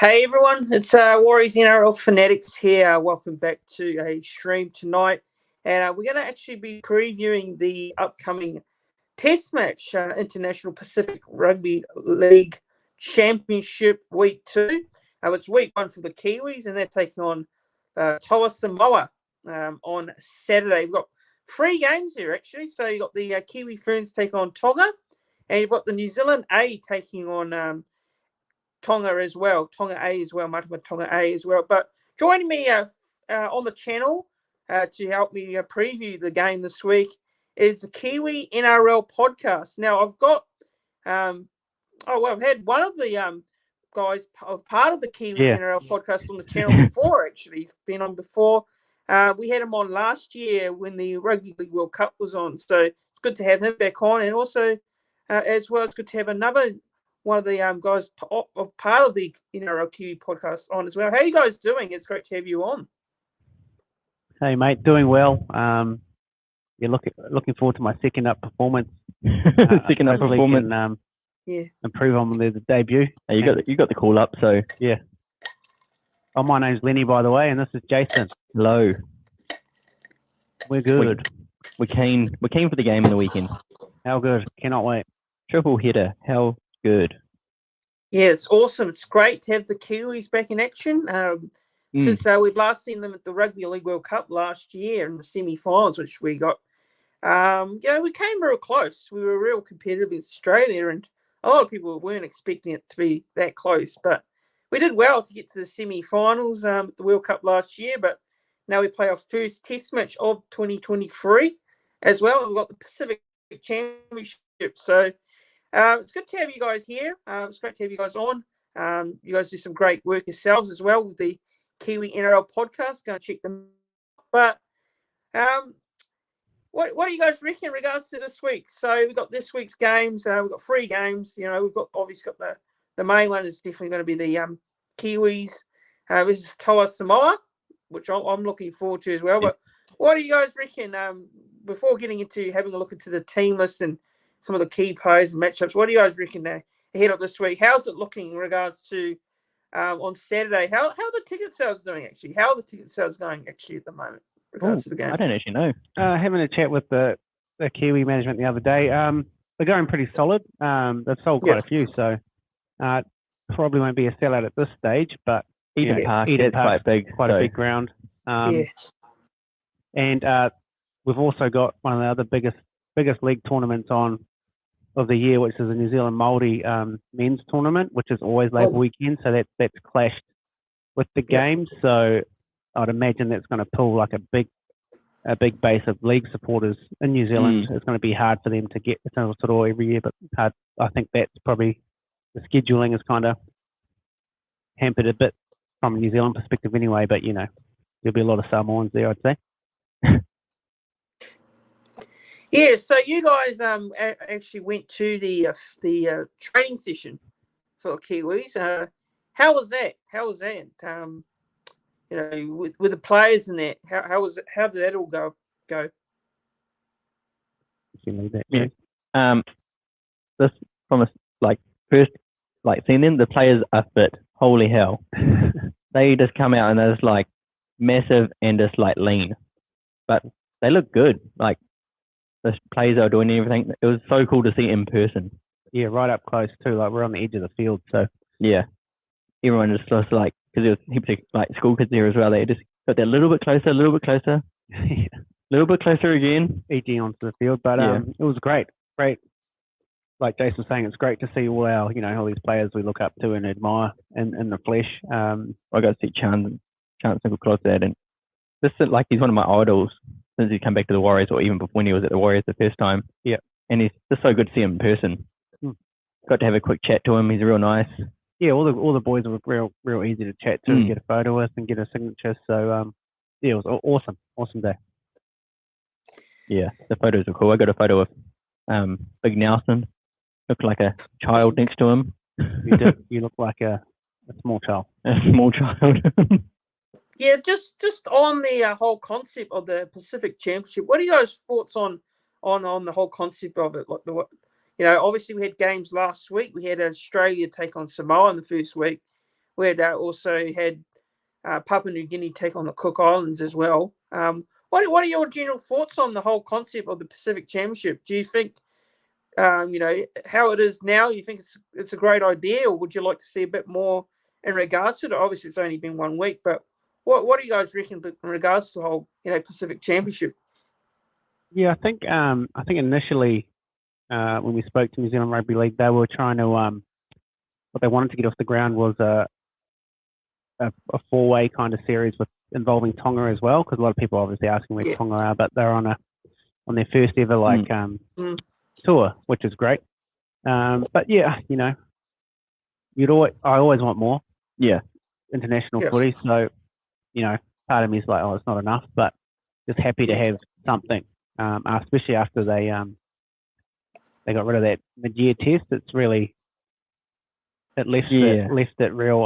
Hey everyone, it's Warriors NRL Fanatics here. Welcome back to a stream tonight. And we're going to actually be previewing the upcoming Test match, International Pacific Rugby League Championship Week 2. It's Week 1 for the Kiwis, and they're taking on Toa Samoa on Saturday. We've got 3 games here, actually. So you've got the Kiwi Ferns taking on Tonga, and you've got the New Zealand A taking on Tonga as well, Marama Tonga A as well. But joining me on the channel to help me preview the game this week is the Kiwi NRL Podcast. Now, I've got, I've had one of the guys, part of the Kiwi NRL Podcast on the channel before, actually. He's been on before. We had him on last year when the Rugby League World Cup was on. So it's good to have him back on. And also, as well, it's good to have another one of the guys part of the NRL Kiwi podcast on as well. How are you guys doing? It's great to have you on. Hey, mate, doing well. You're looking forward to my second up performance. Improve on the debut. Hey, you got the call up, so yeah. Oh, my name's Lenny, by the way, and this is Jason. Hello. We're good. We're keen for the game in the weekend. How good? Cannot wait. Triple header. How good. Yeah, it's awesome. It's great to have the Kiwis back in action. Since we've last seen them at the Rugby League World Cup last year in the semi-finals, which we got. We came real close. We were real competitive in Australia, and a lot of people weren't expecting it to be that close. But we did well to get to the semi-finals at the World Cup last year. But now we play our first Test match of 2023 as well. We've got the Pacific Championship. So it's good to have you guys here. It's great to have you guys on. You guys do some great work yourselves as well with the Kiwi NRL podcast. Go and check them out. But what do you guys reckon in regards to this week? So we've got this week's games. We've got 3 games. We've got the main one is definitely going to be the Kiwis. This is Toa Samoa, which I'm looking forward to as well. But what do you guys reckon? Before getting into having a look into the team list and some of the key players and matchups, what do you guys reckon ahead of this week? How's it looking in regards to on Saturday? How are the ticket sales doing, actually? How are the ticket sales going, actually, at the moment in regards to the game? I don't actually know. Having a chat with the Kiwi management the other day, they're going pretty solid. They've sold quite a few, so probably won't be a sellout at this stage, but Eden Park, quite big. Quite a big ground. And we've also got one of the other biggest league tournaments on of the year, which is the New Zealand Māori men's tournament, which is always Labour weekend. So that's clashed with the game. So I'd imagine that's going to pull like a big base of league supporters in New Zealand. It's going to be hard for them to get the Toa every year, but I think that's probably the scheduling is kind of hampered a bit from a New Zealand perspective anyway. But there'll be a lot of Samoans there, I'd say. Yeah, so you guys actually went to the training session for Kiwis. How was that? With the players and that, how was it? How did that all go? This from first seeing them, the players are fit. Holy hell! They just come out and they're just massive and just lean, but they look good. The players are doing everything. It was so cool to see in person. Yeah, right up close too. We're on the edge of the field, so yeah, everyone just because there was heaps of school kids there as well. They just got there a little bit closer, a little bit closer again, edging onto the field. But it was great. Like Jason was saying, it's great to see all our all these players we look up to and admire in the flesh. I got to see Chance close to that, and this is he's one of my idols since he come back to the Warriors, or even before when he was at the Warriors the first time. Yeah. And he's just so good to see him in person. Got to have a quick chat to him. He's real nice. Yeah, all the boys were real easy to chat to and get a photo with and get a signature. So, it was awesome day. Yeah, the photos were cool. I got a photo of Big Nelson. Looked like a child next to him. You did. You look like a small child. A small child. Yeah, just on the whole concept of the Pacific Championship, what are you guys' thoughts on the whole concept of it? Obviously we had games last week. We had Australia take on Samoa in the first week. We had also had Papua New Guinea take on the Cook Islands as well. What are your general thoughts on the whole concept of the Pacific Championship? Do you think, how it is now, you think it's a great idea, or would you like to see a bit more in regards to it? Obviously, it's only been 1 week, but what do you guys reckon in regards to the whole, Pacific Championship? Yeah, I think initially when we spoke to New Zealand Rugby League, they were trying to what they wanted to get off the ground was a 4-way kind of series involving Tonga as well, because a lot of people are obviously asking where Tonga are, but they're on their first ever tour, which is great. But yeah, I always want more. Yeah, international footy. So, part of me is like, oh, it's not enough, but just happy to have something, especially after they got rid of that mid-year test. It's really left it real.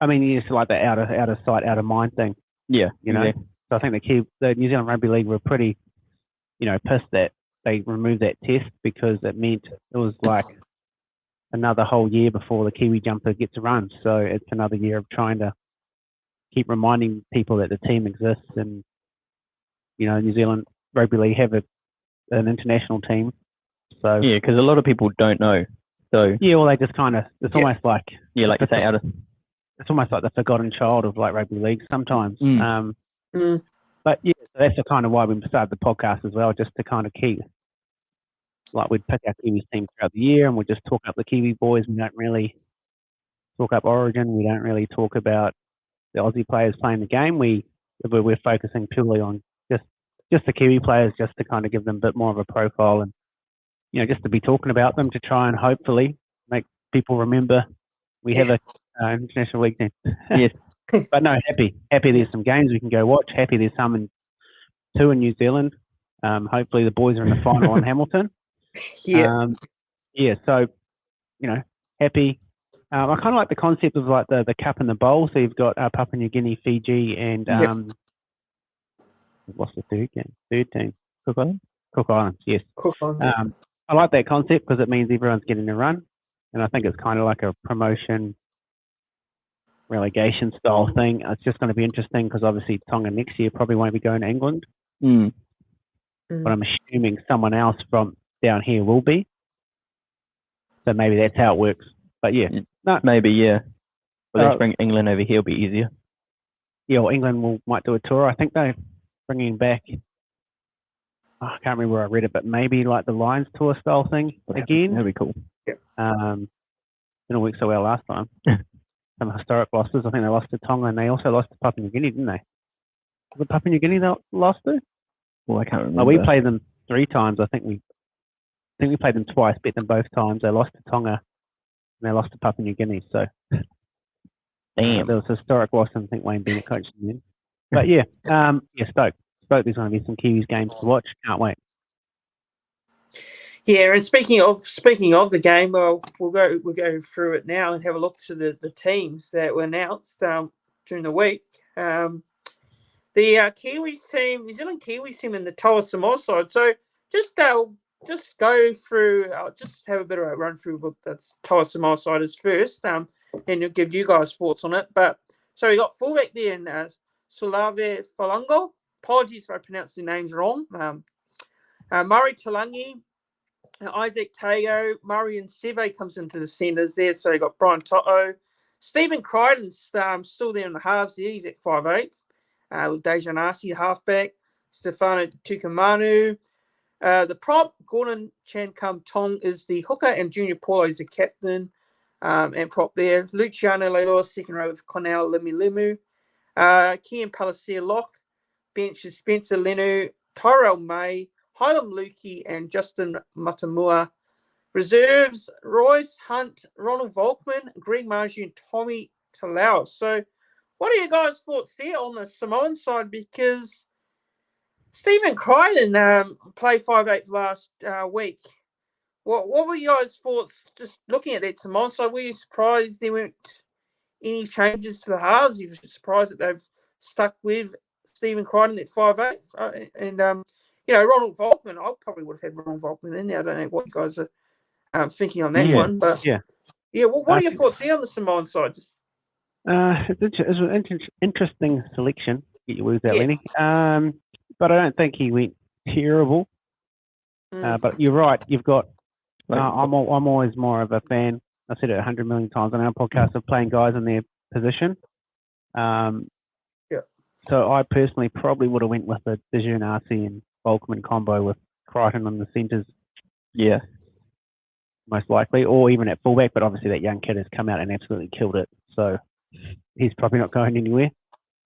I mean, it's like the out of sight, out of mind thing. Yeah, So I think the New Zealand Rugby League were pretty, pissed that they removed that test, because it meant it was like another whole year before the Kiwi jumper gets a run. So it's another year of trying to reminding people that the team exists, and New Zealand Rugby League have an international team. So yeah, because a lot of people don't know. So yeah, well, they just kind of, it's almost like, like you say, it's almost like the forgotten child of like rugby league sometimes. But yeah, so that's the kind of why we started the podcast as well, just to kind of keep, like, we'd pick our Kiwis team throughout the year and we'd just talk up the Kiwi boys. We don't really talk up Origin. We don't really talk about the Aussie players playing the game. We're focusing purely on just the Kiwi players, just to kind of give them a bit more of a profile, and just to be talking about them, to try and hopefully make people remember we have a international league team. Yes. But no, happy there's some games we can go watch. Happy there's two in New Zealand. Hopefully the boys are in the final in Hamilton. So happy. I kind of like the concept of like the cup and the bowl. So you've got Papua New Guinea, Fiji, and what's the third team? Cook Islands, yes. Cook Islands. I like that concept because it means everyone's getting a run, and I think it's kind of like a promotion relegation style thing. It's just going to be interesting because obviously Tonga next year probably won't be going to England, but I'm assuming someone else from down here will be. So maybe that's how it works. But yeah, maybe Well, let's bring England over here. It'll be easier. Yeah, well, England might do a tour. I think they're bringing back. I can't remember where I read it, but maybe like the Lions tour style thing again. That'd be cool. Didn't work so well last time. Some historic losses. I think they lost to Tonga, and they also lost to Papua New Guinea, didn't they? Was it Papua New Guinea they lost to? Well, I can't remember. Oh, we played them 3 times. I think we played them twice, beat them both times. They lost to Tonga, and they lost to Papua New Guinea. So, damn, there was a historic loss, and I think Wayne Bennett coached them then. But yeah, Stoke. There's going to be some Kiwis games to watch. Can't wait. Yeah, and speaking of the game, well, we'll go through it now and have a look to the teams that were announced during the week. The Kiwis team, New Zealand Kiwis team, and the Toa Samoa side. So just go through. I'll just have a bit of a run through what the Toa Samoa side is first, and I'll give you guys thoughts on it. But so we got fullback there in Sulave Falungo. Apologies if I pronounced the names wrong. Murray Talangi. Isaac Teo, Murray and Seve comes into the centres there. So you got Brian Toto. Stephen Crichton's still there in the halves there. He's at 5'8". Dejan Arce, halfback. Stefano Tukamanu. The prop, Gordon Chankam Tong, is the hooker, and Junior Paulo is the captain and prop there. Luciano Leiloa, second row with Cornell Limu. Kian Palacia Lock. Bench is Spencer Lenu, Tyrell May, Hylam Lukey, and Justin Matamua. Reserves, Royce Hunt, Ronald Volkman, Greg Margie, and Tommy Talau. So what are your guys' thoughts there on the Samoan side? Because Stephen Crichton played 5'8" last week. What were your guys' thoughts just looking at that Samoan side? Were you surprised there weren't any changes to the halves? You were surprised that they've stuck with Stephen Crichton at 5'8", and Ronald Volkman. I probably would have had Ronald Volkman in there. I don't know what you guys are thinking on that one, but yeah, Yeah, well, what are your thoughts here on the Samoan side? Just it's an interesting selection. Get your words out, Yeah. Lenny. But I don't think he went terrible. But you're right. You've got. I'm always more of a fan. I've said it 100 million times on our podcast of playing guys in their position. So I personally probably would have went with the Dijon RC and Volkman combo with Crichton on the centres. Yeah. Most likely, or even at fullback. But obviously that young kid has come out and absolutely killed it. So he's probably not going anywhere.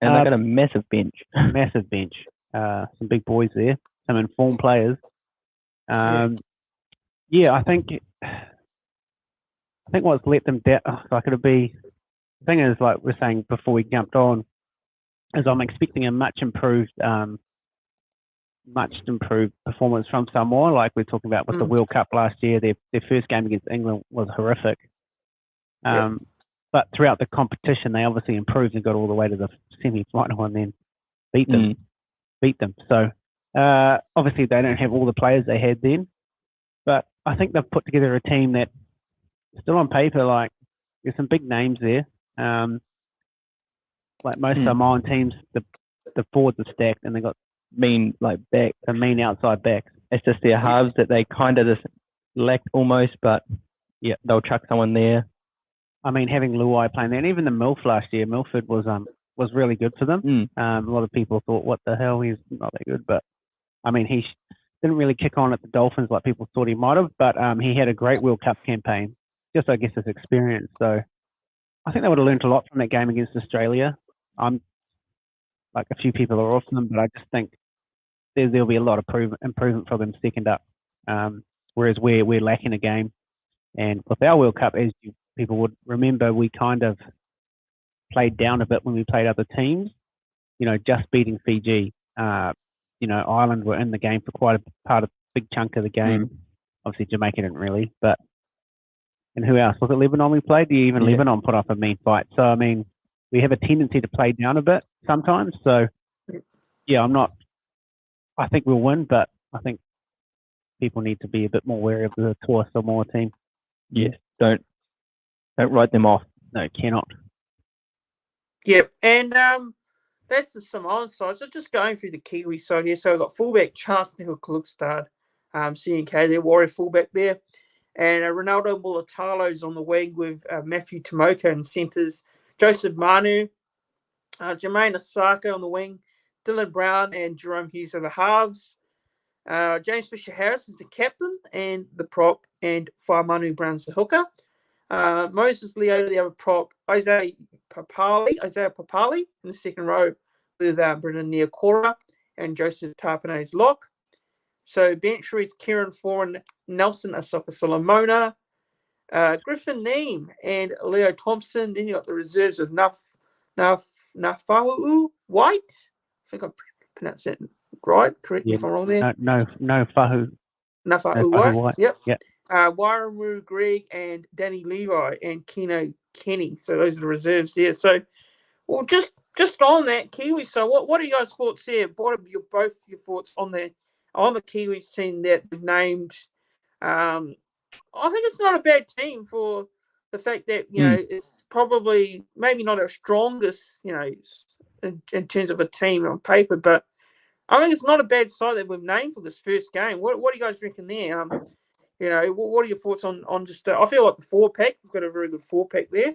And they've got a massive bench. Massive bench. Some big boys there. Some informed players. Yeah, I think what's let them down, the thing is, like we're saying before we jumped on, is I'm expecting a much improved performance from Samoa, like we're talking about with the World Cup last year. Their first game against England was horrific. But throughout the competition, they obviously improved and got all the way to the semi-final and then beat them. So obviously they don't have all the players they had then, but I think they've put together a team that still on paper, like there's some big names there. Like most Samoan teams, the forwards are stacked and they got mean outside backs. It's just their halves that they kind of just lacked almost, but yeah, they'll chuck someone there. I mean, having Luai playing there, and even the Milf last year, Milford was really good for them. A lot of people thought, what the hell, he's not that good, but I mean, he didn't really kick on at the Dolphins like people thought he might have, but he had a great World Cup campaign, just I guess his experience. So I think they would have learned a lot from that game against Australia. I'm like a few people are off them, but I just think there'll be a lot of improvement for them second up. Whereas we're lacking a game, and with our World Cup, as people would remember, we kind of played down a bit when we played other teams. Just beating Fiji. Ireland were in the game for quite a big chunk of the game. Obviously, Jamaica didn't really, and who else? Was it Lebanon we played? Even Lebanon put up a mean fight. So, I mean, we have a tendency to play down a bit sometimes. So, yeah, I think we'll win, but I think people need to be a bit more wary of the Toa Samoa team. Yes, don't write them off. No, cannot. Yep, and that's the Samoan side. So just going through the Kiwi side here. So we've got fullback Chance Nicoll-Klugstad, CNK, their Warrior fullback there. And Ronaldo Mulatalo's on the wing with Matthew Tomoko in centres. Joseph Manu, Jermaine Osaka on the wing. Dylan Brown and Jerome Hughes are the halves. James Fisher-Harris is the captain and the prop. And Whaimanu Brown's the hooker. Moses Leo, the other prop. Isaiah Papali in the second row with Brendan Niokora and Joseph Tarpanay's lock. So bench reads Kieran Foran, Nelson Asoka Solomona, Griffin Neem and Leo Thompson. Then you got the reserves of Nafa'u White. I think I pronounced that right. Correct me if I'm wrong there. No, Fahu. Nafa'u White. Yep. Yep. Waramu Greg and Danny Levi and Keno Kenny. So those are the reserves there. So, well, just on that Kiwi. So, what are you guys' thoughts there? What are both your thoughts on the Kiwis team that we've named? I think it's not a bad team for the fact that it's probably maybe not our strongest, in terms of a team on paper, but I think it's not a bad side that we've named for this first game. What do you guys reckon there? What are your thoughts on just? I feel like the 4-pack. We've got a very good 4-pack there.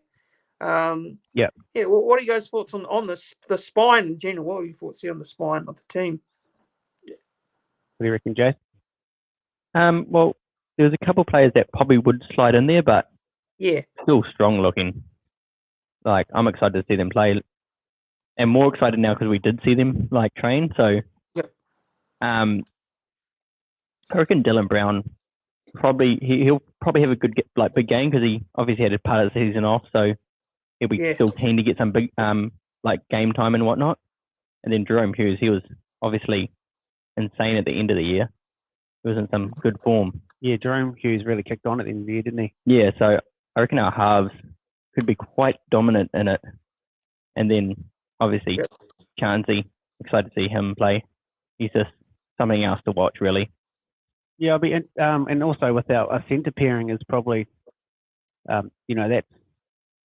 Yeah. What are you guys' thoughts on the spine in general? What are your thoughts here on the spine of the team? What do you reckon, Jay? Well, there's a couple of players that probably would slide in there, but still strong looking. Like, I'm excited to see them play, and more excited now because we did see them train. So, I reckon Dylan Brown he'll probably have a good big game because he obviously had a part of the season off, so he'll be still keen to get some big game time and whatnot. And then Jerome Hughes, he was obviously insane at the end of the year. He was in some good form. Yeah, Jerome Hughes really kicked on at the end of the year, didn't he? Yeah, so I reckon our halves could be quite dominant in it. And then obviously Chansey, excited to see him play. He's just something else to watch, really. Yeah, and also with our centre pairing is probably that's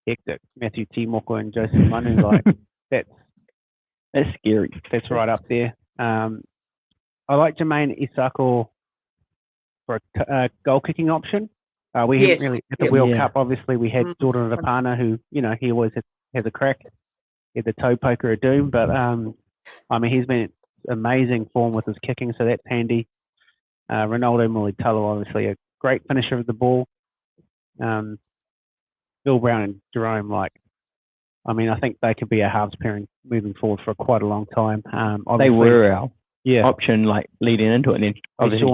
hectic. Matthew Timoko and Joseph Manu, like that's scary. That's right up there. I like Jermaine Isako for a goal kicking option. We haven't really at the World Cup. Obviously, we had Jordan Rapana, who he always has a crack at the toe poker of doom. But he's been amazing form with his kicking, so that's handy. Ronaldo Mulitalo, obviously a great finisher of the ball. Bill Brown and Jerome, I think they could be a halves pairing moving forward for quite a long time. They were our option leading into it. And then obviously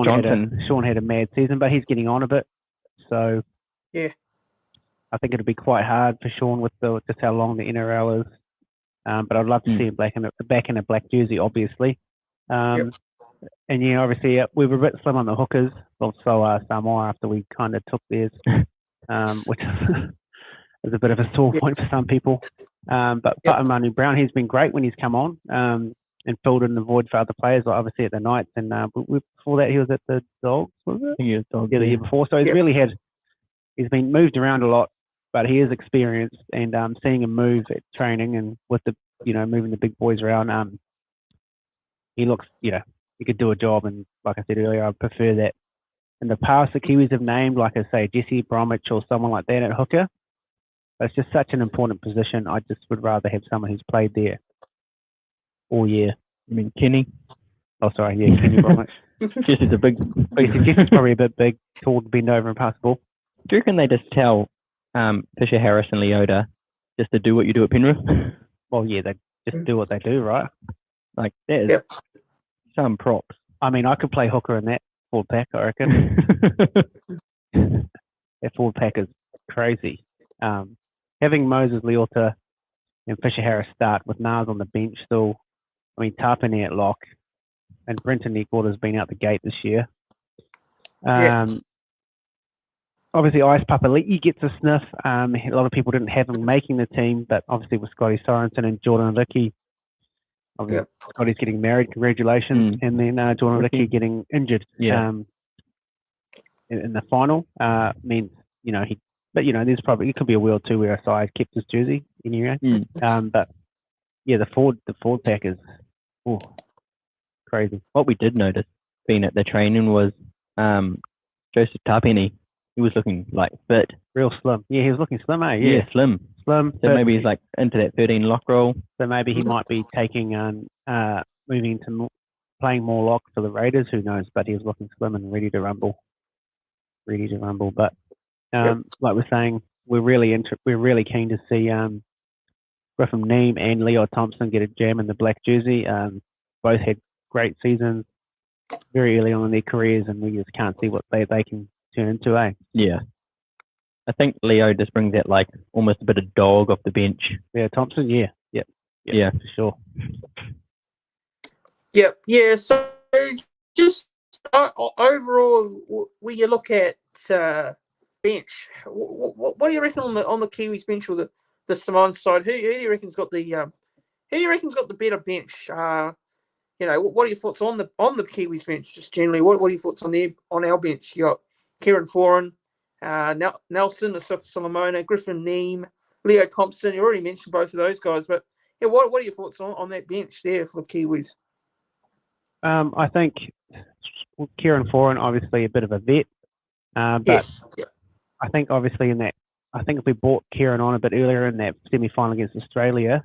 Sean had a mad season, but he's getting on a bit. So I think it'll be quite hard for Sean with just how long the NRL is. But I'd love to see him back in a black jersey, obviously. And obviously we were a bit slim on the hookers. Also Samoa after we kind of took theirs, which is a bit of a sore point for some people. But Manu Brown, he's been great when he's come on and filled in the void for other players, obviously at the Knights. And before that, he was at the Dogs, was it? I think he was Dogs. Yeah, the year before. So he's been moved around a lot, but he is experienced. And seeing him move at training and with the moving the big boys around, he looks he could do a job. And like I said earlier, I prefer that. In the past, the Kiwis have named, like I say, Jesse Bromwich or someone like that at hooker. But it's just such an important position. I just would rather have someone who's played there all year. You mean Kenny? Oh, sorry, yeah, Kenny Bromwich. Jesse's a big. Jesse's probably a bit big, tall to bend over and pass the ball. Do you reckon they just tell Fisher Harris and Leota just to do what you do at Penrith? Well, yeah, they just do what they do, right? Like that is some props. I mean, I could play hooker in that forward pack, I reckon. That forward pack is crazy. Having Moses Leota and Fisher Harris start with Nars on the bench still. I mean, Tapine at lock and Brenton Eckwood has been out the gate this year. Obviously, Ice Papali'i gets a sniff. A lot of people didn't have him making the team, but obviously with Scotty Sorensen and Jordan Ricky, Scotty's getting married, congratulations, and then Jordan Ricky getting injured in the final means, there's probably, it could be a wheel too where a side kept his jersey anyway. But yeah, the forward pack is crazy. What we did notice being at the training was Joseph Tapine. He was looking fit. Real slim. Yeah, he was looking slim, eh? Yeah, slim. Slim. So maybe he's into that 13 lock role. So maybe he might be taking moving into playing more lock for the Raiders. Who knows? But he was looking slim and ready to rumble. But like we're saying, we're really keen to see Griffin Neem and Leo Thompson get a jam in the black jersey. Both had great seasons very early on in their careers, and we just can't see what they can turn into, eh? Yeah. I think Leo just brings that almost a bit of dog off the bench. Yeah, Thompson, yeah, for sure. Yeah. So just overall, when you look at bench, what do you reckon on the Kiwis bench or the Samoan side? Who do you reckon's got the better bench? What are your thoughts on the Kiwis bench? Just generally, what are your thoughts on our bench? You got Kieran Foran, Nelson Solomona, Griffin Neem, Leo Thompson. You already mentioned both of those guys, but what are your thoughts on that bench there for the Kiwis? I think Kieran Foran, obviously a bit of a vet, but I think obviously if we brought Kieran on a bit earlier in that semi-final against Australia,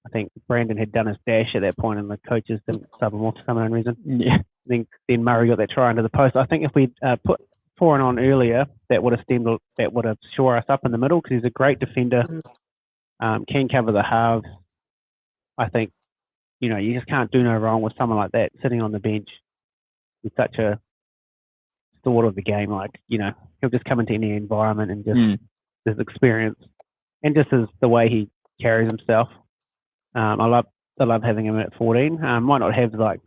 I think Brandon had done his dash at that point and the coaches didn't sub him off for some unknown reason. Yeah. I think then Murray got that try into the post. I think if we put Foran on earlier, that would have shore us up in the middle because he's a great defender, can cover the halves. I think, you just can't do no wrong with someone like that sitting on the bench with such a sort of the game. He'll just come into any environment and just his experience and just the way he carries himself. I love having him at 14. Might not have might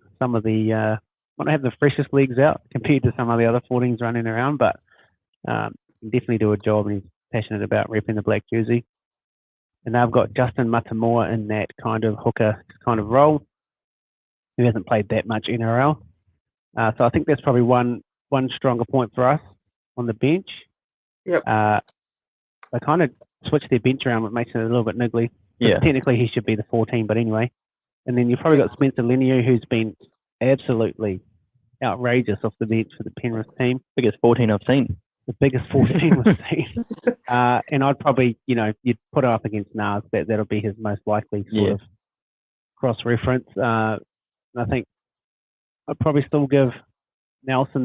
not have the freshest legs out compared to some of the other 14s running around, but can definitely do a job, and he's passionate about repping the black jersey. And they've got Justin Matamoa in that kind of hooker kind of role, who hasn't played that much NRL. So I think that's probably one stronger point for us on the bench. Yep. they kind of switched their bench around, which makes it a little bit niggly. Yeah. Technically, he should be the 14, but anyway. And then you've probably got Spencer Leniu, who's been absolutely outrageous off the bench for the Penrith team. Biggest 14 I've seen. The biggest 14 we've seen. And I'd probably, you'd put it up against Nas. That'll be his most likely sort of cross-reference. I think I'd probably still give Nelson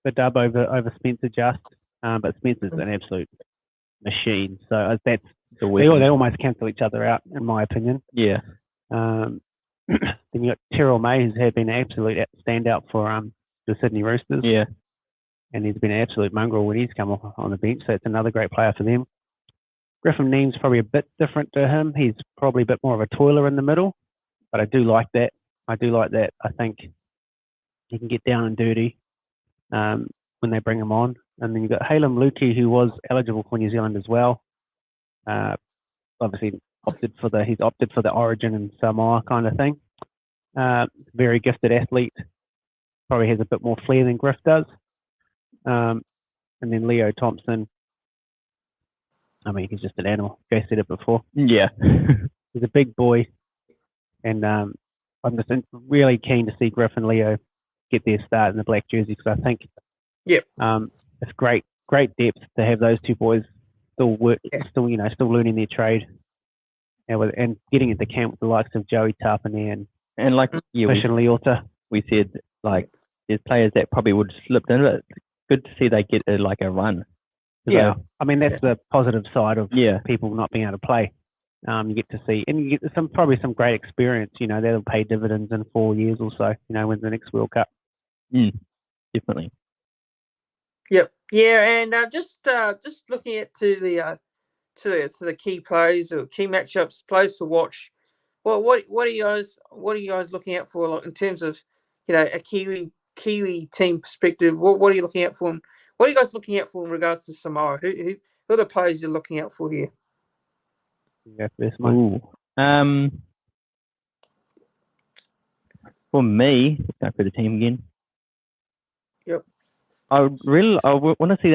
the dub over Spencer just. But Spencer's an absolute machine. So they almost cancel each other out, in my opinion. Yeah. Then you got Terrell May, who's been an absolute standout for the Sydney Roosters. Yeah. And he's been an absolute mongrel when he's come off on the bench. So it's another great player for them. Griffin Neem's probably a bit different to him. He's probably a bit more of a toiler in the middle. But I do like that. I think he can get down and dirty when they bring him on. And then you've got Halem Lukey, who was eligible for New Zealand as well. Obviously he's opted for the Origin and Samoa kind of thing. Very gifted athlete. Probably has a bit more flair than Griff does. And then Leo Thompson. I mean, he's just an animal. Joe said it before. Yeah. He's a big boy. And I'm just really keen to see Griff and Leo get their start in the black jersey, because I think it's great depth to have those two boys still learning their trade, and getting into camp with the likes of Joey Tapane and like Fish and Leota. We said like there's players that probably would have slipped in, but it's good to see they get a run. Yeah, I mean that's the positive side of people not being able to play. You get to see, and you get probably some great experience. That'll pay dividends in 4 years or so. Win the next World Cup. Definitely. Yep. Yeah, and just looking at to the key plays or key matchups, plays to watch. Well, what are you guys looking out for, like, in terms of a Kiwi team perspective? What are you looking out for? What are you guys looking out for in regards to Samoa? Who are the players you're looking out for here? Yeah, first one. For me, go for the team again. Yep. I want to see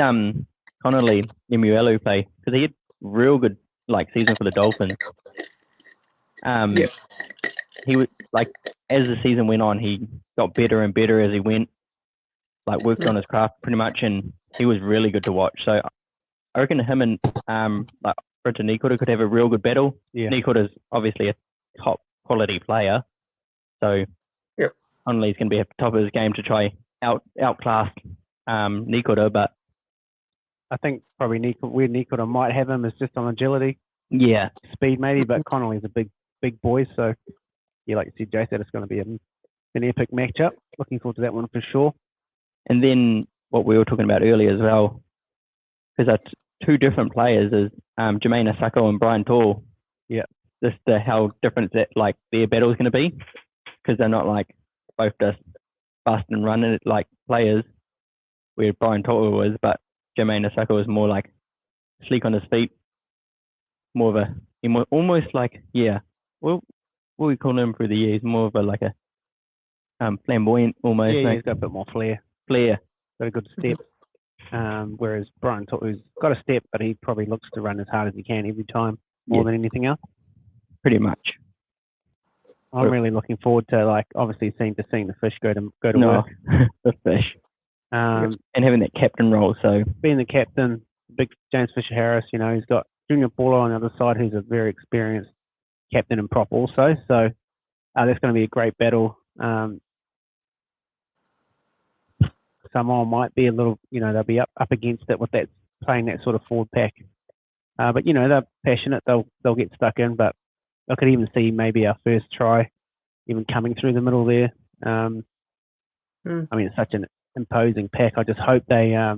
Connolly Lemuelu play, because he had real good season for the Dolphins. He was as the season went on, he got better and better as he went. Worked on his craft pretty much, and he was really good to watch. So I reckon him and Brenton Nikota could have a real good battle. Yeah. Nikota's obviously a top quality player, so Connolly's going to be at the top of his game to try outclass Nikota. But I think probably where Nikota might have him is just on agility, speed maybe. But Connolly's a big boy, so like you said, Jay said, it's going to be an epic matchup. Looking forward to that one for sure. And then what we were talking about earlier as well, because that's two different players, is Jermaine Asako and Brian Tall. Yeah. Just how different that their battle is going to be, because they're not both just fast and running players, where Brian Tall was, but Jermaine Asako was more sleek on his feet, more of almost what we call him through the years, more of a flamboyant almost. Yeah, he's got a bit more flair. Got a good step. Whereas Brian To'u's got a step, but he probably looks to run as hard as he can every time, more than anything else. Pretty much. I'm really looking forward to obviously seeing the Fish go to work. The Fish. And having that captain role. So being the captain, big James Fisher Harris, he's got Junior Paulo on the other side, who's a very experienced captain and prop also. So that's going to be a great battle. Samoa might be a little, they'll be up against it with that, playing that sort of forward pack. But they're passionate. They'll get stuck in. But I could even see maybe our first try even coming through the middle there. I mean, it's such an imposing pack. I just hope they. I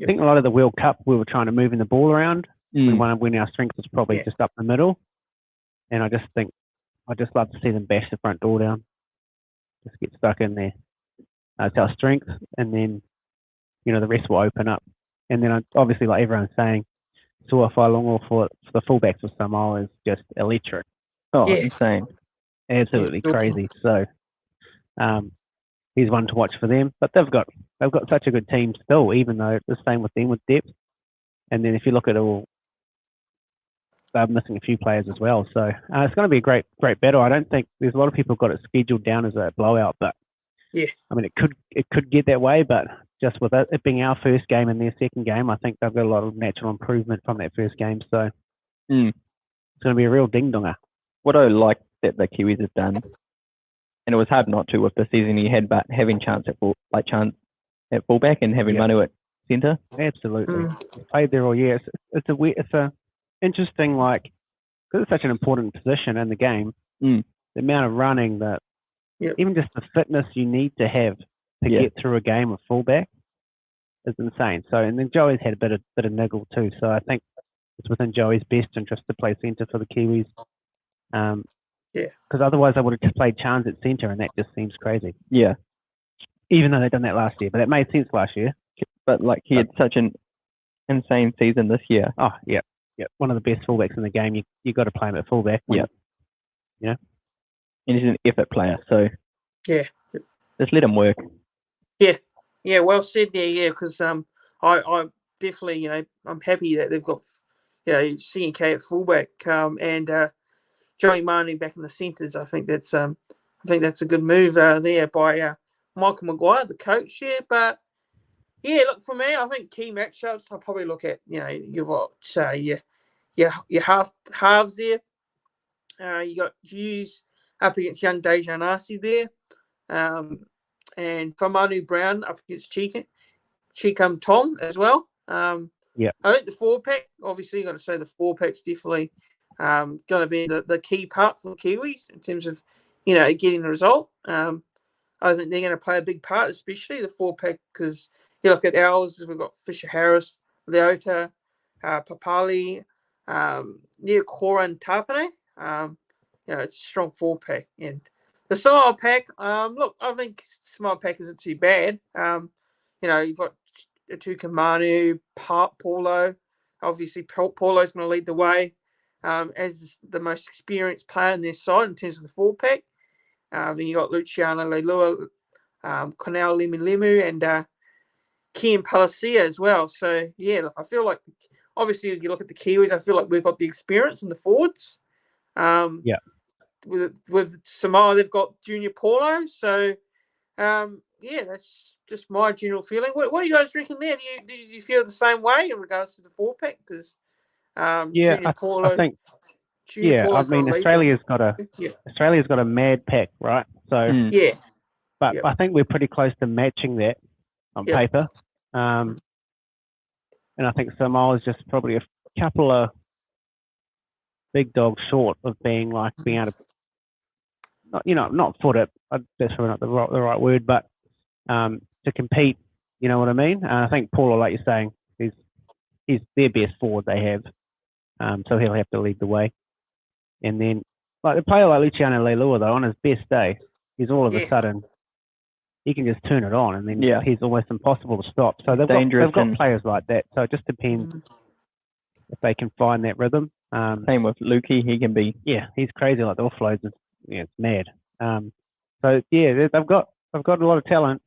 think a lot of the World Cup we were trying to move the ball around when our strength was probably just up the middle. And I just love to see them bash the front door down. Just get stuck in there. It's our strength, and then the rest will open up. And then obviously, like everyone's saying, Tua Whailongo for the fullbacks for Samoa is just electric. Insane, absolutely crazy. So he's one to watch for them. But they've got such a good team still, even though it's the same with them with depth. And then if you look at all, they're missing a few players as well. So it's going to be a great battle. I don't think there's a lot of people got it scheduled down as a blowout, but yeah, I mean it could get that way. But just with it being our first game and their second game, I think they've got a lot of natural improvement from that first game. So it's going to be a real ding donger. What I like that the Kiwis have done, and it was hard not to with the season he had, but having chance at fullback and having Manu at centre. Absolutely, played there all year. It's a interesting, like, because it's such an important position in the game. The amount of running, that even just the fitness you need to have to get through a game of fullback is insane. So, and then Joey's had a bit of niggle too. So I think it's within Joey's best interest to play centre for the Kiwis. Because otherwise I would have just played Chance at centre, and that just seems crazy. Yeah. Even though they've done that last year, but it made sense last year. But like he had such an insane season this year. Oh yeah. One of the best fullbacks in the game. You got to play him at fullback. Yeah. You know. And he's an effort player, so just let him work. Yeah. Well said there. Yeah, because I definitely I'm happy that they've got C&K at fullback and Joey Manu back in the centres. I think that's a good move there by Michael Maguire, the coach. Yeah, but yeah, look, for me, I think key matchups. I'll probably look at you've got your halves there. You got Hughes up against young Dejan Arce there, and Famanu Brown up against Cheekum Tom as well. I think the 4-pack. Obviously, you got to say the 4-pack's definitely going to be the key part for the Kiwis in terms of getting the result. I think they're going to play a big part, especially the 4-pack, because you look at ours, we've got Fisher Harris, Leota, Papali, Cora and Tapane. It's a strong 4-pack. And the Samoa pack, look, I think Samoa pack isn't too bad. You've got Tuka Manu, Paulo. Obviously, Paulo's going to lead the way as the most experienced player on their side in terms of the 4-pack. Then you got Luciano Leilua, Cornell Limu, and Kian Palacia as well. So, I feel like, obviously, if you look at the Kiwis, I feel like we've got the experience in the forwards. With Samoa, they've got Junior Paulo. So, that's just my general feeling. What do you guys reckon there? Do you feel the same way in regards to the 4-pack? Because Junior Paulo, I think. I mean, Australia's got a mad pack, right? So but I think we're pretty close to matching that on paper. And I think Samoa's just probably a couple of big dogs short of being able to, not foot it. That's probably not the right word, but to compete. You know what I mean? I think Paulo, like you're saying, he's their best forward they have. So he'll have to lead the way. And then, like a player like Luciano Leilua, though, on his best day, he's all of a sudden, he can just turn it on, and then he's almost impossible to stop. So they've got players like that. So it just depends if they can find that rhythm. Same with Lukey, he can be. Yeah, he's crazy like the offloads. It's mad. They've got a lot of talent.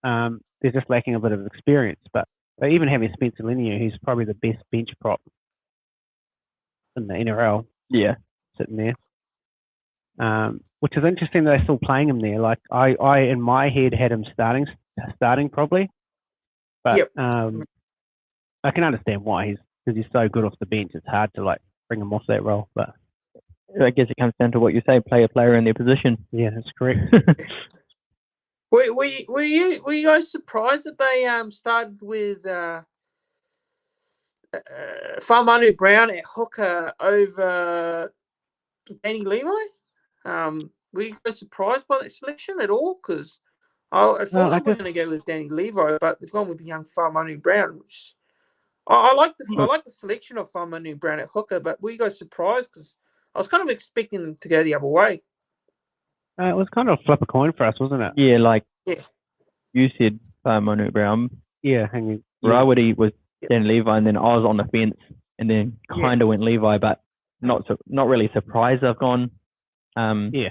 They're just lacking a bit of experience. But even having Spencer Leniu, who's probably the best bench prop in the NRL. Yeah, sitting there, which is interesting that they're still playing him there. Like I in my head had him starting probably, but I can understand why because he's so good off the bench. It's hard to bring him off that role. But I guess it comes down to what you say: play a player in their position. Yeah, that's correct. Were you guys surprised that they started with Farmanu Brown at hooker over Danny Levi? Were you guys surprised by that selection at all? Because I thought they were going to go with Danny Levi, but they've gone with the young Farmanu Brown, which I like the selection of Farmanu Brown at hooker. But were you guys surprised? Because I was kind of expecting them to go the other way. It was kind of a flip a coin for us, wasn't it? Yeah, you said Farmanu Brown. Yeah, Rawadi was Danny Levi, and then I was on the fence, and then kind of went Levi, but not really surprised I've gone. Farmanu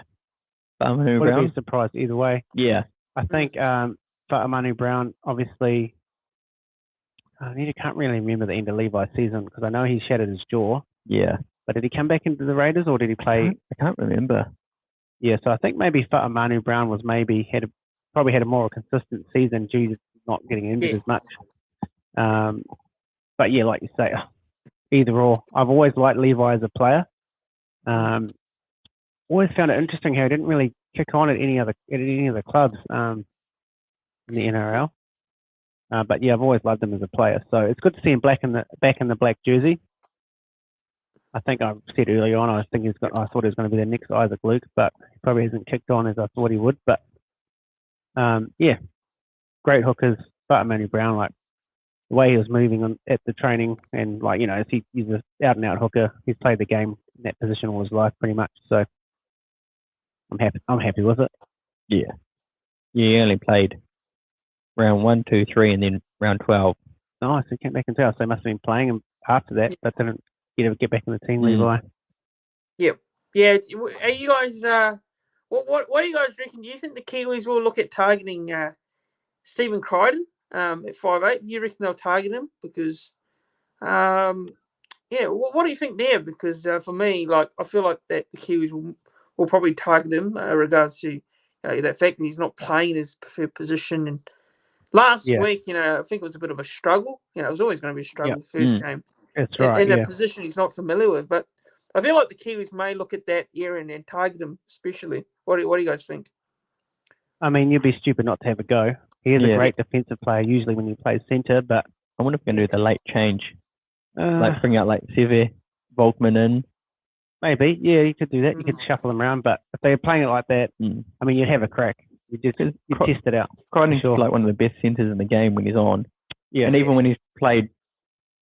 Brown. Be surprised either way. Yeah, I think Farmanu Brown, obviously, I can't really remember the end of Levi's season because I know he shattered his jaw. Yeah. But did he come back into the Raiders or did he play? I can't remember. Yeah, so I think maybe Manu Brown was probably had a more consistent season due to not getting injured as much. But yeah, like you say, either or. I've always liked Levi as a player. Always found it interesting how he didn't really kick on at any other clubs in the NRL. But yeah, I've always loved him as a player. So it's good to see him back in the black jersey. I think I said earlier on, I thought he was going to be the next Isaac Luke, but he probably hasn't kicked on as I thought he would. But yeah, great hookers. But Manu Brown, like the way he was moving at the training, and like he's an out and out hooker. He's played the game in that position all his life, pretty much. So I'm happy with it. Yeah, he only played round 1, 2, 3, and then round 12. Nice. He came back into us. So they must have been playing him after that, but didn't get back in the team, Levi. Yep. Yeah. Are you guys? What do you guys reckon? Do you think the Kiwis will look at targeting Stephen Crichton at 5'8"? Do you reckon they'll target him? Because, yeah. What do you think there? Because for me, like I feel like that the Kiwis will probably target him regards to that fact that he's not playing his preferred position. And last week, I think it was a bit of a struggle. It was always going to be a struggle first game. That's right. In a position he's not familiar with, but I feel like the Kiwis may look at that area and target him, especially. What do you guys think? I mean, you'd be stupid not to have a go. He is a great defensive player, usually when he plays centre, but I wonder if we're going to do the late change. Like bring out like Seve, Volkman in. Maybe, yeah, you could do that. You could shuffle them around, but if they're playing it like that, I mean, you'd have a crack. You test it out. Crichton's like one of the best centres in the game when he's on. Yeah, and even when he's played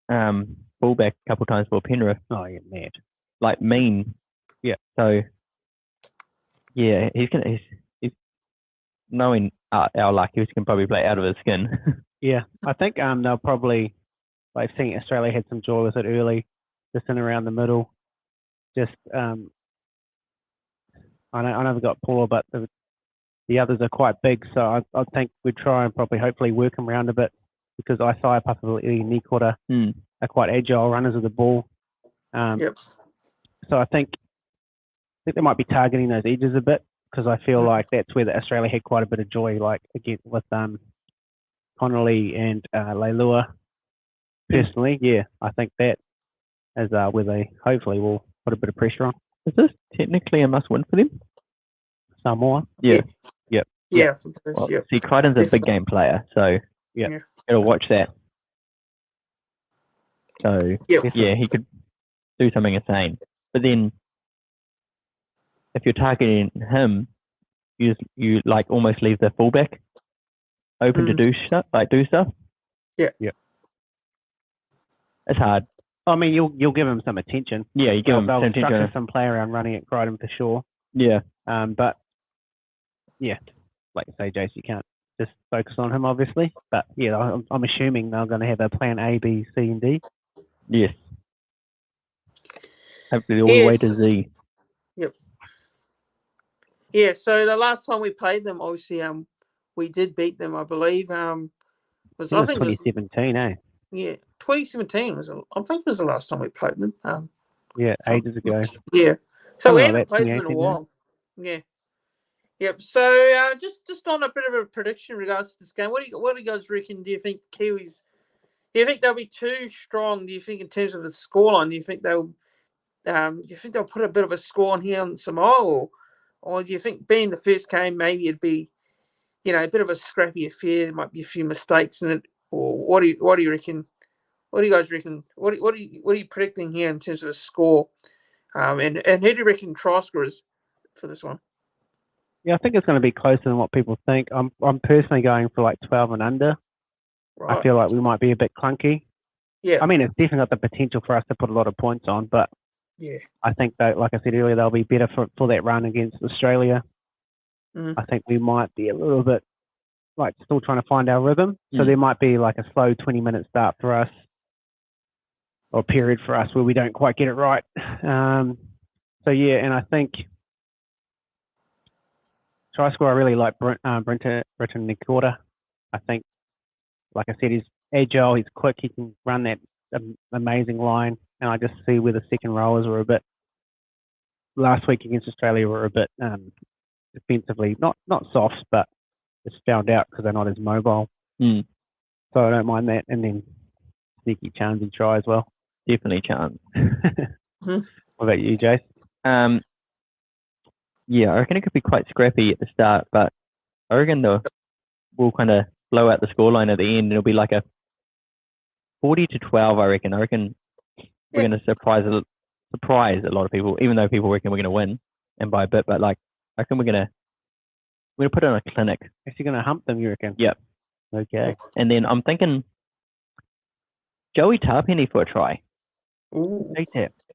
fullback a couple of times for Penrith. Oh, yeah, mad. Like mean. Yeah. So, yeah, he's knowing our luck, he can probably play out of his skin. Yeah, I think they'll probably, like seeing Australia had some joy with it early, just in around the middle. Just, I know we've got Paula, but the others are quite big, so I think we'd try and probably hopefully work them around a bit because Isaiah Papali'i and Nikora are quite agile runners of the ball. So I think they might be targeting those edges a bit because I feel like that's where Australia had quite a bit of joy, like again with Connolly and Leilua. Personally, yeah, I think that is where they hopefully will put a bit of pressure on. Is this technically a must-win for them? Samoa? Yeah. Yeah. Well, see, Crichton's a big game player, so gotta watch that. So yeah, he could do something insane. But then, if you're targeting him, you like almost leave the fullback open to do stuff. Yeah. It's hard. I mean, you'll give him some attention. Yeah, you give him some attention. Structure some play around running at Crichton for sure. Yeah. But yeah, like you say, Jace, you can't just focus on him, obviously. But yeah, I'm assuming they're going to have a plan A, B, C, and D. Yes. Hopefully all the way to Z. Yep. Yeah, so the last time we played them, obviously, we did beat them, I believe. I think 2017, eh? Yeah, 2017 I think was the last time we played them. Ages ago. Yeah. So we haven't played them in a while. Yeah. Yep. So just on a bit of a prediction in regards to this game, what do you guys reckon? Do you think Kiwis? Do you think they'll be too strong? Do you think in terms of the scoreline? Do you think they'll put a bit of a score on here on Samoa, or do you think being the first game maybe it'd be, a bit of a scrappy affair? There might be a few mistakes in it, or what do you reckon? What do you guys reckon? What are you predicting here in terms of a score? And who do you reckon try scorers for this one? Yeah, I think it's going to be closer than what people think. I'm personally going for like 12 and under. Right. I feel like we might be a bit clunky. Yeah. I mean, it's definitely got the potential for us to put a lot of points on, but I think that, like I said earlier, they'll be better for that run against Australia. I think we might be a little bit like still trying to find our rhythm. So there might be like a slow 20-minute start for us, or period for us where we don't quite get it right. So yeah, and I think try score, I really like Brenton Nikora. I think, like I said, he's agile. He's quick. He can run that amazing line. And I just see where the second rowers were a bit last week against Australia were a bit defensively not soft, but just found out because they're not as mobile. Mm. So I don't mind that. And then sneaky chance and try as well. Definitely chance. What about you, Jace? Yeah, I reckon it could be quite scrappy at the start, but I reckon we'll kind of blow out the scoreline at the end. It'll be like a 40-12. I reckon. We're going to surprise a lot of people, even though people reckon we're going to win and by a bit. But like, I reckon we're going to put on a clinic. Actually, going to hump them, you reckon? Yep. Okay. And then I'm thinking Joey Tarpenny for a try. Ooh,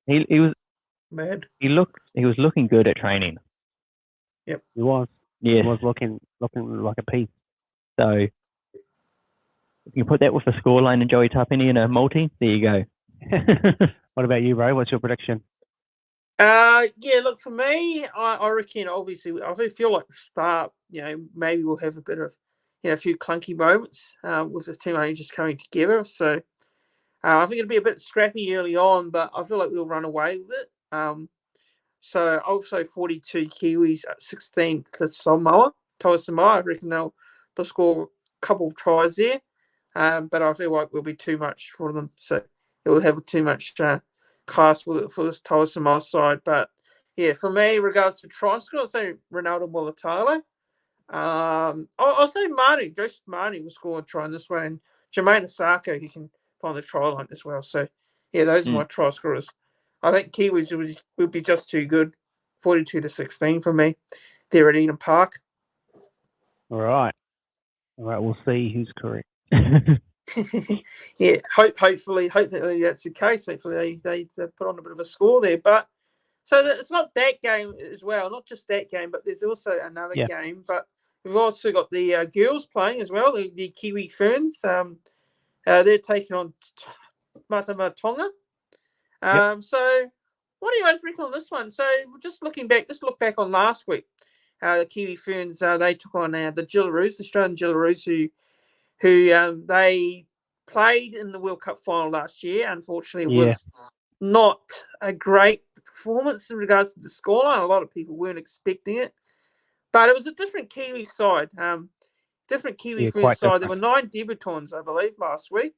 He was mad. He was looking good at training. Yep. He was. Yes. He was looking like a piece. So if you can put that with a scoreline and Joey Tarpenny in a multi, there you go. What about you, bro? What's your prediction? Yeah, look, for me, I reckon, obviously, I feel like the start, maybe we'll have a bit of, a few clunky moments with the team only just coming together. So I think it'll be a bit scrappy early on, but I feel like we'll run away with it. So also 42 Kiwis at 16 to Samoa, Toa Samoa. I reckon they'll score a couple of tries there, but I feel like we'll be too much for them. So it will have too much class for this Toa Samoa side. But yeah, for me, in regards to tries, I'll say Ronaldo Mulatalo. I'll say Joseph Manu will score a try in this way, and Jermaine Asako, he can find the try line as well. So yeah, those are my try scorers. I think Kiwis would be just too good, 42-16 for me. They're at Eden Park. All right, we'll see who's correct. Yeah, hopefully that's the case. Hopefully they put on a bit of a score there. But so it's not that game as well, not just that game, but there's also another game. But we've also got the girls playing as well, the Kiwi Ferns. They're taking on Tonga. So what do you guys reckon on this one? So just look back on last week. The Kiwi Ferns, they took on the Jillaroos, the Australian Jillaroos, who they played in the World Cup final last year. Unfortunately, it was not a great performance in regards to the scoreline. A lot of people weren't expecting it. But it was a different Kiwi side. Different Kiwi Ferns side. There were 9 debutants, I believe, last week.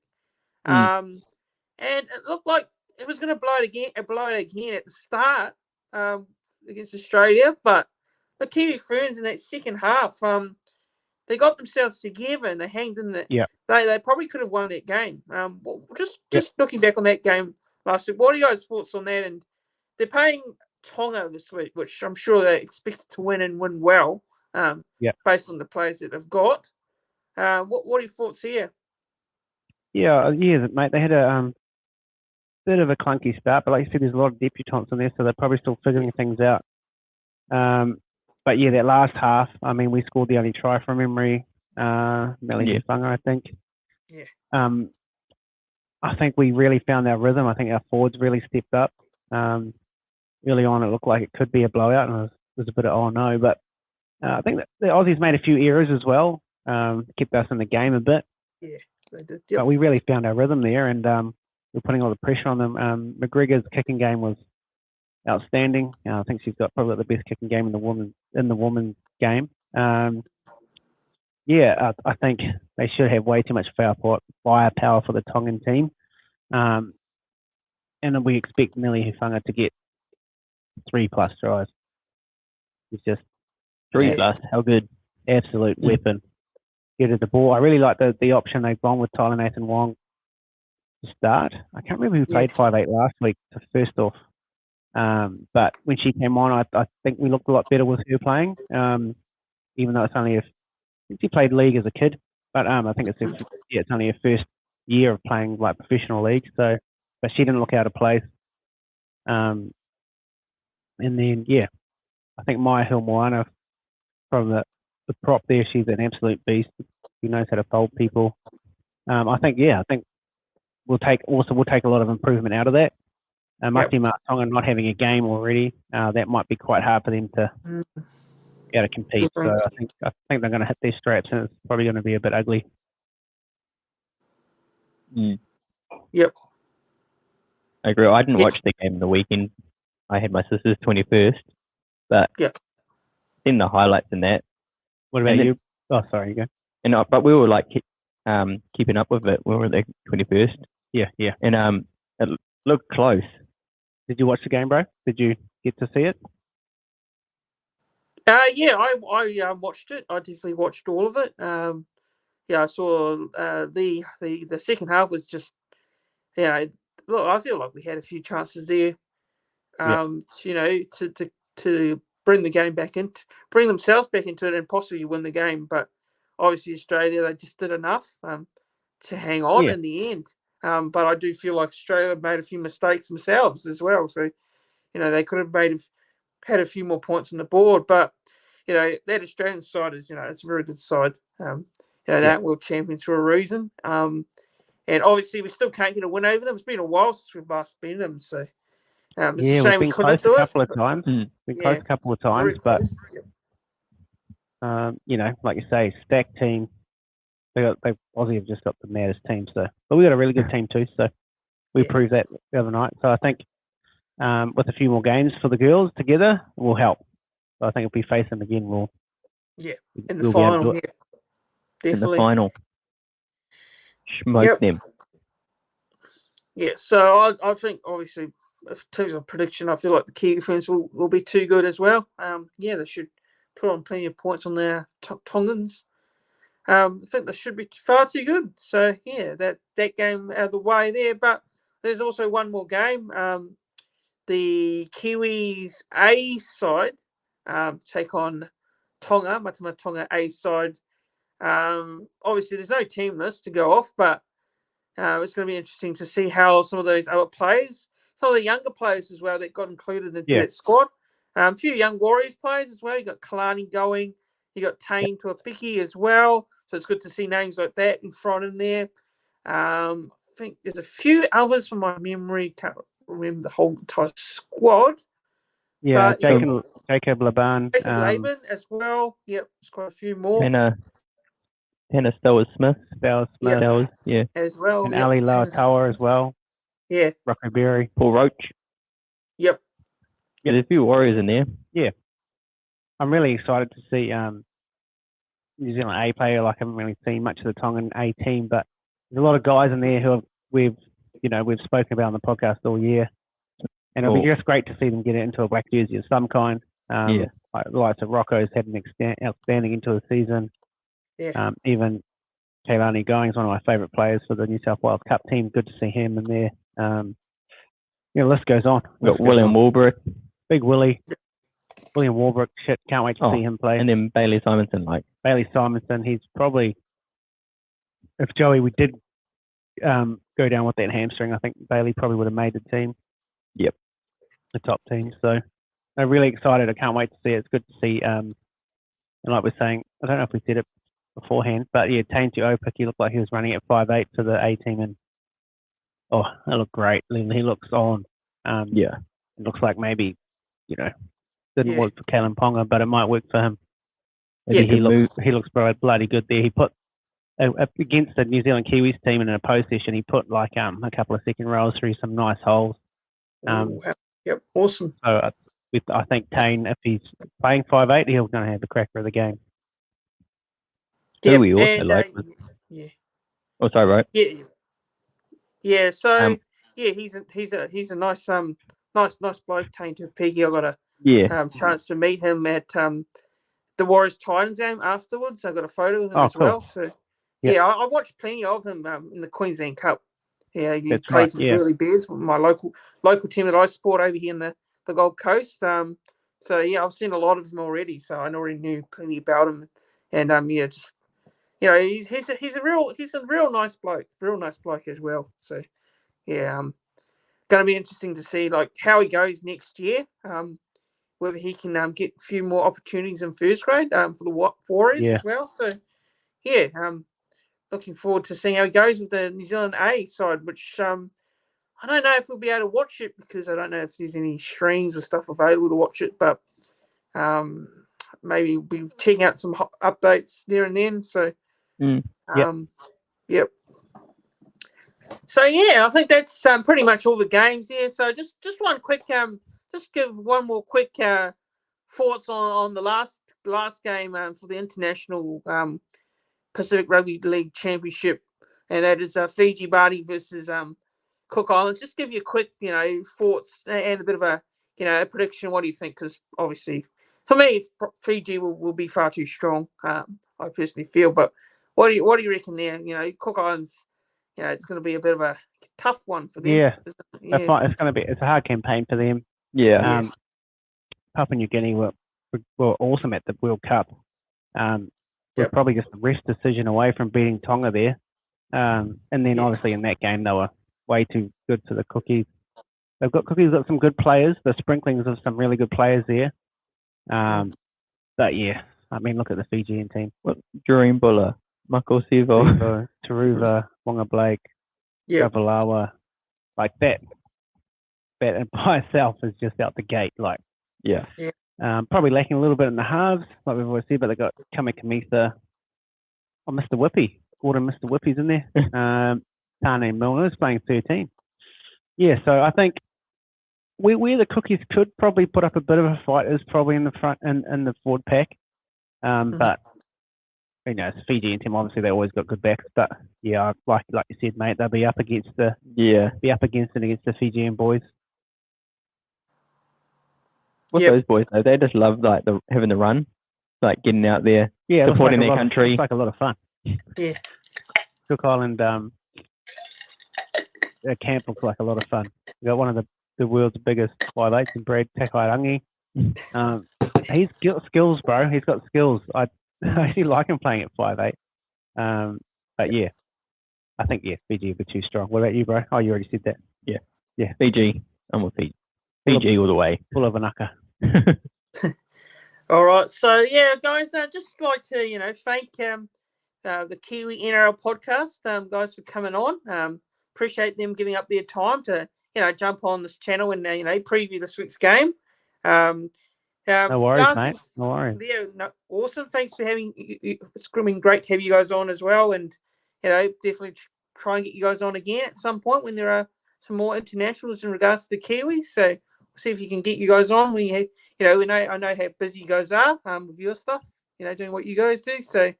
And it looked like it was going to blow it again at the start against Australia. But the Kiwi Ferns in that second half, they got themselves together and they hanged in there. They probably could have won that game. Just looking back on that game last week, what are you guys' thoughts on that? And they're playing Tonga this week, which I'm sure they expected to win and win well, based on the players that they've got. What are your thoughts here? Yeah, mate. They had a bit of a clunky start, but like you said, there's a lot of debutants in there, so they're probably still figuring things out. But yeah, that last half, I mean, we scored the only try from memory, Melly Funga, I think. Yeah. I think we really found our rhythm. I think our forwards really stepped up. Early on, it looked like it could be a blowout, and it was a bit of oh no. But I think that the Aussies made a few errors as well, kept us in the game a bit. Yeah, they did. But we really found our rhythm there, and we're putting a lot of pressure on them. McGregor's kicking game was outstanding. I think she's got probably the best kicking game in the women's game. I think they should have way too much firepower for the Tongan team. And we expect Millie Hufanga to get 3+ tries. It's just 3+. How good? Absolute weapon. Get at the ball. I really like the option they've gone with Tyler Nathan Wong to start. I can't remember who played 5'8" last week first off. But when she came on, I think we looked a lot better with her playing. Even though she played league as a kid, but I think it's only her first year of playing like professional league. So, but she didn't look out of place. And then I think Maya Hilmoana from the prop there, she's an absolute beast. She knows how to fold people. I think we'll take a lot of improvement out of that. Mati Tonga not having a game already, that might be quite hard for them to be able to compete. So I think they're going to hit their straps, and it's probably going to be a bit ugly. Yep. I agree. I didn't watch the game in the weekend. I had my sister's 21st, but seen the highlights in that. What about you? Oh, sorry, you go. And but we were like keeping up with it. We were at the 21st. Yeah. And it looked close. Did you watch the game, bro? Did you get to see it? I watched it. I definitely watched all of it. I saw the second half was just, look, I feel like we had a few chances there. To bring the game back in, bring themselves back into it, and possibly win the game. But obviously, Australia, they just did enough to hang on in the end. But I do feel like Australia made a few mistakes themselves as well. So, they could have had a few more points on the board. But, that Australian side is, it's a very good side. They aren't world champions for a reason. And obviously, we still can't get a win over them. It's been a while since we've last beaten them. So, it's a shame we've been close a couple of times. Been close a couple of times, but like you say, stacked team. Aussie have just got the maddest team, but we got a really good team too. So we proved that the other night. So I think with a few more games for the girls together will help. So I think if we face them again, we'll in the final. Definitely in the final. Smoke them. Yeah, so I think obviously in terms of prediction, I feel like the Kiwi fans will be too good as well. They should put on plenty of points on their Tongans. I think they should be far too good. So that game out of the way there. But there's also one more game. The Kiwis A side take on Tonga, Matama Tonga A side. Obviously, there's no team list to go off, but it's going to be interesting to see how some of those other players, some of the younger players as well, that got included into that squad. A few young Warriors players as well. You got Kalani going. You got Tane Tuapiki as well. So it's good to see names like that in front in there. I think there's a few others from my memory. Can't remember the whole entire squad. Yeah, Jacob Laban. Jacob Laban as well. Yep, there's quite a few more. Tanner Stowers-Smith. Yep. As well. And Ali Lauatawa as well. Yeah. Rocky Berry. Paul Roach. Yep. Yeah, there's a few Warriors in there. Yeah. I'm really excited to see New Zealand A player. Like I haven't really seen much of the Tongan A team, but there's a lot of guys in there who we've spoken about on the podcast all year. And it'll be just great to see them get into a black jersey of some kind. Like the likes of Rocco's had an outstanding into the season. Yeah. Even Kaylani Going is one of my favourite players for the New South Wales Cup team. Good to see him in there. The list goes on. We've got William Warbrick. Big Willie. William Warbrick. Shit, can't wait to see him play. And then Bailey Simonson. Bailey Simonson, he's probably, if Joey, we did go down with that hamstring, I think Bailey probably would have made the team. Yep. The top team. So I'm really excited. I can't wait to see it. It's good to see. And like we're saying, I don't know if we said it beforehand, but Tane Tuapiki looked like he was running at 5'8" to the A team, and that looked great. He looks on. It looks like maybe, didn't work for Kalen Ponga, but it might work for him. He looks bloody good there. He put against the New Zealand Kiwis team in a post session. He put a couple of second rows through some nice holes. Awesome. So I think Tane, if he's playing 5'8", he's going to have the cracker of the game. Who we also like. Oh, sorry, right? Yeah. So he's a nice bloke, Tane Tuapiki. I got a chance to meet him at the Warriors Titans game afterwards. I got a photo of him as well. So I watched plenty of him in the Queensland Cup. Yeah, he plays for the Burleigh Bears, my local team that I support over here in the Gold Coast. I've seen a lot of him already, so I already knew plenty about him. And he's a real nice bloke as well. So going to be interesting to see how he goes next year. Whether he can get a few more opportunities in first grade for the Warriors as well. So looking forward to seeing how he goes with the New Zealand A side, which I don't know if we'll be able to watch it because I don't know if there's any streams or stuff available to watch it, but maybe we'll be checking out some updates there and then. So, So yeah, I think that's pretty much all the games there. So just one quick just give one more quick thoughts on the last game for the international Pacific Rugby League Championship, and that is Fiji Bali versus Cook Islands. Just give you a quick thoughts and a bit of a a prediction. What do you think? Because obviously for me, Fiji will be far too strong. I personally feel, but what do you reckon there? Cook Islands. It's going to be a bit of a tough one for them. Yeah. It's a hard campaign for them. Yeah. Papua New Guinea were awesome at the World Cup. We're probably just a rest decision away from beating Tonga there. And then obviously in that game they were way too good for the Cookies. Cookies got some good players. The sprinklings of some really good players there. But yeah, I mean, look at the Fijian team. Dream Buller, Mako Sivo, Taruva, Wonga Blake, Ravalawa, like that by itself is just out the gate. Like, probably lacking a little bit in the halves, like we've always said, but they got Kamisa. Oh, Mr. Whippy. Gordon Mr. Whippy's in there. Tane Milner's playing 13. Yeah, so I think where the Cookies could probably put up a bit of a fight is probably in the front and in the forward pack. But it's a Fijian team. Obviously, they always got good backs. But yeah, like you said, mate, they'll be up against against the Fijian boys. With those boys, though, they just love having the run, like getting out there, supporting their country. It's like a lot of fun. Yeah. Cook Island camp looks like a lot of fun. We got one of the world's biggest 5'8" in Brad Takairangi. He's got skills, bro. He's got skills. I actually like him playing at 5'8". But yeah, I think Fiji will be too strong. What about you, bro? Oh, you already said that. Yeah. Fiji. I'm with Fiji. Fiji all the way. Full of anaka. All right. So yeah, guys, just like to thank the Kiwi NRL Podcast guys for coming on. Appreciate them giving up their time to jump on this channel and preview this week's game. No worries, mate. No worries. Yeah, awesome. Thanks for having. It's been great to have you guys on as well, and definitely try and get you guys on again at some point when there are some more internationals in regards to the Kiwis. So we'll see if you can get you guys on. I know how busy you guys are with your stuff. Doing what you guys do. So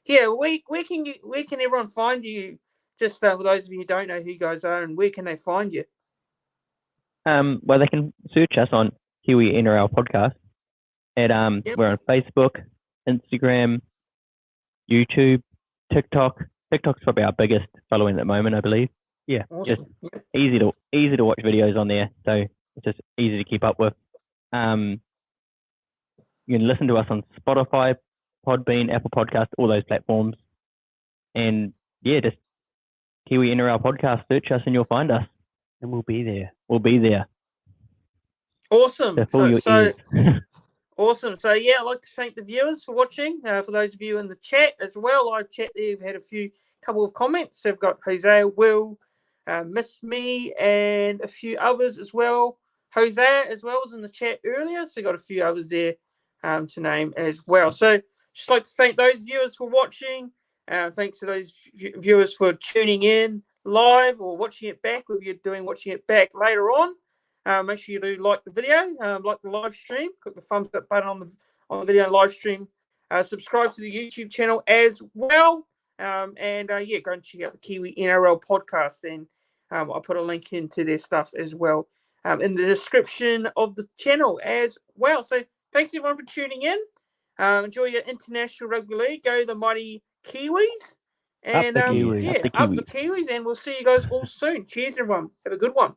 yeah, where can everyone find you? Just for those of you who don't know who you guys are, and where can they find you? Well, they can search us on Kiwi NRL Podcast. We're on Facebook, Instagram, YouTube, TikTok. TikTok's probably our biggest following at the moment, I believe. Yeah, awesome. Just easy to watch videos on there, so it's just easy to keep up with. You can listen to us on Spotify, Podbean, Apple Podcast, all those platforms. And yeah, just Kiwi NRL Podcast, search us and you'll find us. And we'll be there. Awesome. So awesome. So yeah, I'd like to thank the viewers for watching. For those of you in the chat as well, live chat there, we've had a couple of comments. I've got Jose, Will, Miss Me, and a few others as well. Jose as well was in the chat earlier, so got a few others there to name as well. So just like to thank those viewers for watching. Thanks to those viewers for tuning in live or watching it back, or if you're watching it back later on. Make sure you do like the video, like the live stream, click the thumbs up button on the video live stream. Subscribe to the YouTube channel as well. Go and check out the Kiwi NRL Podcast. And I'll put a link into their stuff as well in the description of the channel as well. So thanks everyone for tuning in. Enjoy your international rugby league. Go the mighty Kiwis. And up the Kiwis. up the Kiwis. And we'll see you guys all soon. Cheers, everyone. Have a good one.